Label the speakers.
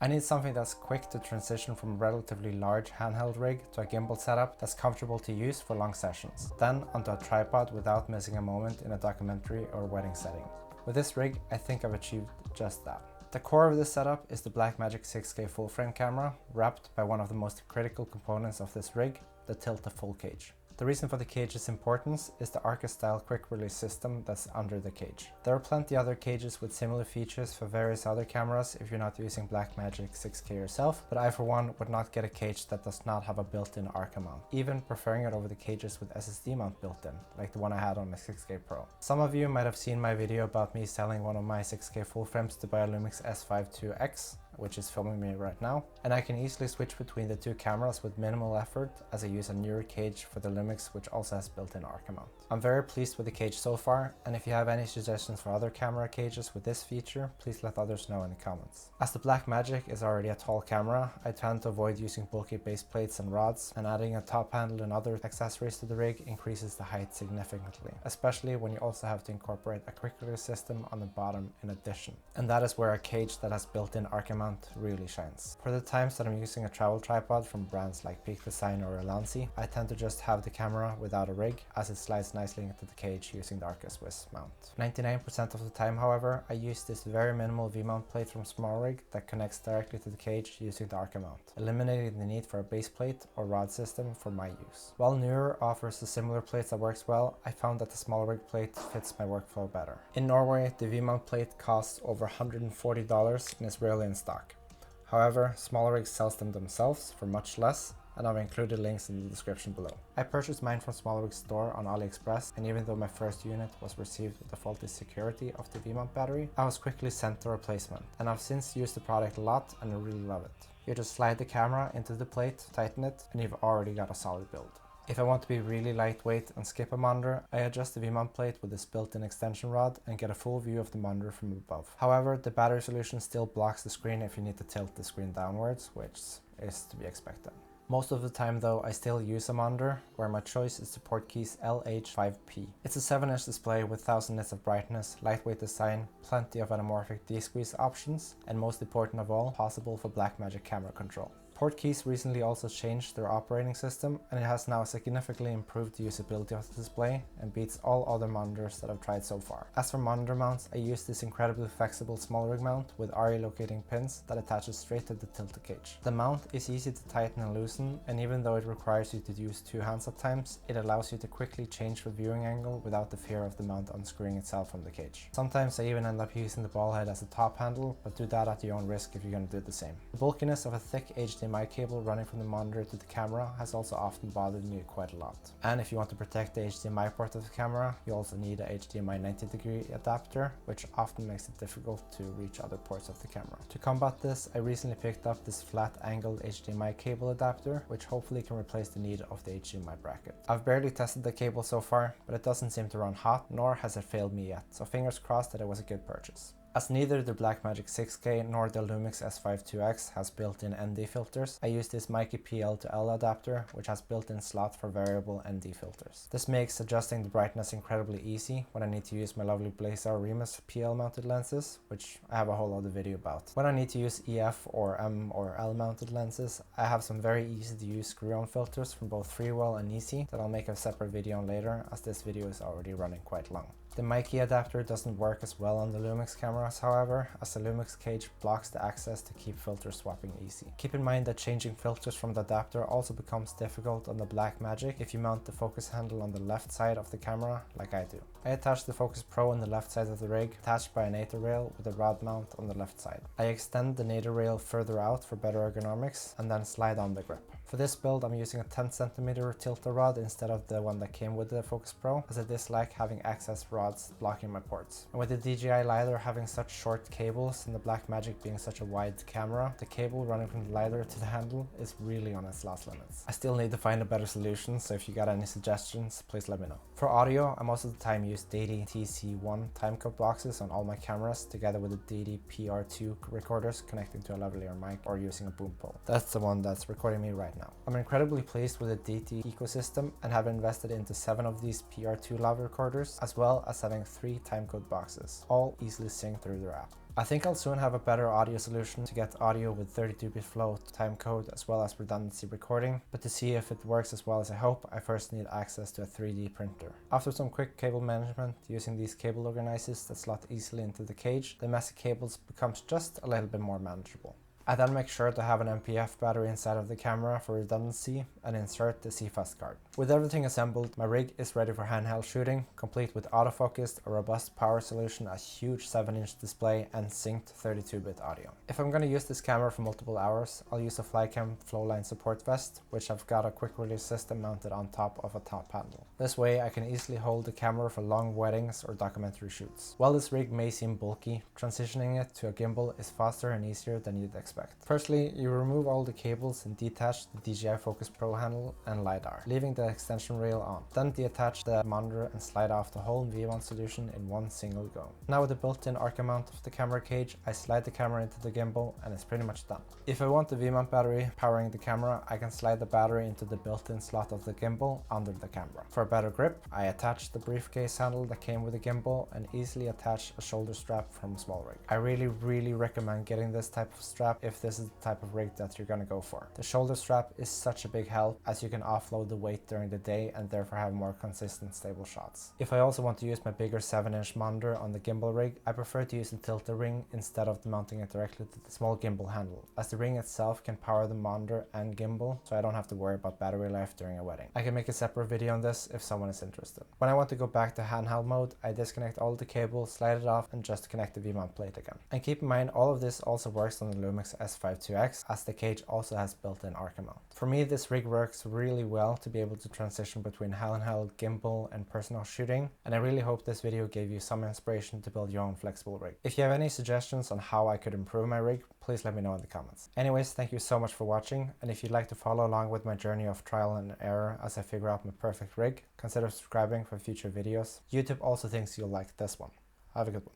Speaker 1: I need something that's quick to transition from a relatively large handheld rig to a gimbal setup that's comfortable to use for long sessions, then onto a tripod without missing a moment in a documentary or wedding setting. With this rig, I think I've achieved just that. The core of this setup is the Blackmagic 6K full frame camera, wrapped by one of the most critical components of this rig, the Tilta full cage. The reason for the cage's importance is the Arca-style quick release system that's under the cage. There are plenty other cages with similar features for various other cameras if you're not using Blackmagic 6K yourself, but I for one would not get a cage that does not have a built-in Arca mount, even preferring it over the cages with SSD mount built in, like the one I had on my 6K Pro. Some of you might have seen my video about me selling one of my 6K full frames to buy a Lumix S5 IIX, which is filming me right now, and I can easily switch between the two cameras with minimal effort as I use a newer cage for the Lumix, which also has built-in Arca mount. I'm very pleased with the cage so far, and if you have any suggestions for other camera cages with this feature, please let others know in the comments. As the Blackmagic is already a tall camera, I tend to avoid using bulky base plates and rods, and adding a top handle and other accessories to the rig increases the height significantly, especially when you also have to incorporate a quick release system on the bottom in addition. And that is where a cage that has built-in Arca mount really shines. For the times that I'm using a travel tripod from brands like Peak Design or Nisi, I tend to just have the camera without a rig, as it slides nicely into the cage using the Arca Swiss mount. 99% of the time, however, I use this very minimal V-mount plate from SmallRig that connects directly to the cage using the Arca mount, eliminating the need for a base plate or rod system for my use. While newer offers a similar plate that works well, I found that the SmallRig plate fits my workflow better. In Norway, the V-mount plate costs over $140 and is rarely in stock. However, SmallRig sells them themselves for much less, and I've included links in the description below. I purchased mine from SmallRig's store on Aliexpress, and even though my first unit was received with the faulty security of the V-mount battery, I was quickly sent a replacement, and I've since used the product a lot and I really love it. You just slide the camera into the plate, tighten it, and you've already got a solid build. If I want to be really lightweight and skip a monitor, I adjust the V-mount plate with this built-in extension rod and get a full view of the monitor from above. However, the battery solution still blocks the screen if you need to tilt the screen downwards, which is to be expected. Most of the time though, I still use a monitor, where my choice is the Portkeys LH5P. It's a 7-inch display with 1000 nits of brightness, lightweight design, plenty of anamorphic D-squeeze options, and most important of all, possible for Blackmagic camera control. Portkeys recently also changed their operating system, and it has now significantly improved the usability of the display and beats all other monitors that I've tried so far. As for monitor mounts, I use this incredibly flexible SmallRig mount with RE locating pins that attaches straight to the Tilta cage. The mount is easy to tighten and loosen, and even though it requires you to use two hands at times, it allows you to quickly change the viewing angle without the fear of the mount unscrewing itself from the cage. Sometimes I even end up using the ball head as a top handle, but do that at your own risk if you're going to do the same. The bulkiness of a thick HDMI cable running from the monitor to the camera has also often bothered me quite a lot. And if you want to protect the HDMI port of the camera, you also need a HDMI 90-degree adapter, which often makes it difficult to reach other ports of the camera. To combat this, I recently picked up this flat angled HDMI cable adapter, which hopefully can replace the need of the HDMI bracket. I've barely tested the cable so far, but it doesn't seem to run hot, nor has it failed me yet, so fingers crossed that it was a good purchase. As neither the Blackmagic 6K nor the Lumix S5 IIX has built-in ND filters, I use this Meike PL-L adapter, which has built-in slot for variable ND filters. This makes adjusting the brightness incredibly easy when I need to use my lovely Blazar Remus PL mounted lenses, which I have a whole other video about. When I need to use EF or M or L mounted lenses, I have some very easy to use screw-on filters from both Freewell and Nisi that I'll make a separate video on later, as this video is already running quite long. The Meike adapter doesn't work as well on the Lumix cameras, however, as the Lumix cage blocks the access to keep filter swapping easy. Keep in mind that changing filters from the adapter also becomes difficult on the Blackmagic if you mount the focus handle on the left side of the camera, like I do. I attach the Focus Pro on the left side of the rig, attached by a nader rail with a rod mount on the left side. I extend the nader rail further out for better ergonomics, and then slide on the grip. For this build, I'm using a 10cm Tilta rod instead of the one that came with the Focus Pro, as I dislike having access rods blocking my ports. And with the DJI LiDAR having such short cables and the Blackmagic being such a wide camera, the cable running from the LiDAR to the handle is really on its last limits. I still need to find a better solution, so if you got any suggestions, please let me know. For audio, I most of the time use Deity TC1 timecode boxes on all my cameras, together with the Deity PR2 recorders connecting to a lavalier mic or using a boom pole. That's the one that's recording me right now. I'm incredibly pleased with the Deity ecosystem and have invested into 7 of these PR2 lav recorders, as well as having 3 timecode boxes, all easily synced through their app. I think I'll soon have a better audio solution to get audio with 32-bit flow, timecode, as well as redundancy recording, but to see if it works as well as I hope, I first need access to a 3D printer. After some quick cable management using these cable organizers that slot easily into the cage, the messy cables becomes just a little bit more manageable. I then make sure to have an MPF battery inside of the camera for redundancy and insert the CFast card. With everything assembled, my rig is ready for handheld shooting, complete with autofocus, a robust power solution, a huge 7-inch display, and synced 32-bit audio. If I'm going to use this camera for multiple hours, I'll use a Flycam Flowline support vest, which I've got a quick release system mounted on top of a top panel. This way I can easily hold the camera for long weddings or documentary shoots. While this rig may seem bulky, transitioning it to a gimbal is faster and easier than you'd expect. Firstly, you remove all the cables and detach the DJI Focus Pro handle and LiDAR, leaving the extension rail on. Then deattach the monitor and slide off the whole V-mount solution in one single go. Now with the built-in arc mount of the camera cage, I slide the camera into the gimbal and it's pretty much done. If I want the V-mount battery powering the camera, I can slide the battery into the built-in slot of the gimbal under the camera. For a better grip, I attach the briefcase handle that came with the gimbal and easily attach a shoulder strap from SmallRig. I really recommend getting this type of strap if this is the type of rig that you're gonna go for. The shoulder strap is such a big help as you can offload the weight during the day and therefore have more consistent stable shots. If I also want to use my bigger 7-inch monitor on the gimbal rig, I prefer to use the Tilta Ring instead of mounting it directly to the small gimbal handle, as the ring itself can power the monitor and gimbal, so I don't have to worry about battery life during a wedding. I can make a separate video on this if someone is interested. When I want to go back to handheld mode, I disconnect all the cables, slide it off, and just connect the V-mount plate again. And keep in mind, all of this also works on the Lumix S5 IIX, as the cage also has built-in arc mount. For me, this rig works really well to be able to transition between handheld, gimbal, and personal shooting, and I really hope this video gave you some inspiration to build your own flexible rig. If you have any suggestions on how I could improve my rig, please let me know in the comments. Anyways, thank you so much for watching, and if you'd like to follow along with my journey of trial and error as I figure out my perfect rig, consider subscribing for future videos. YouTube also thinks you'll like this one. Have a good one.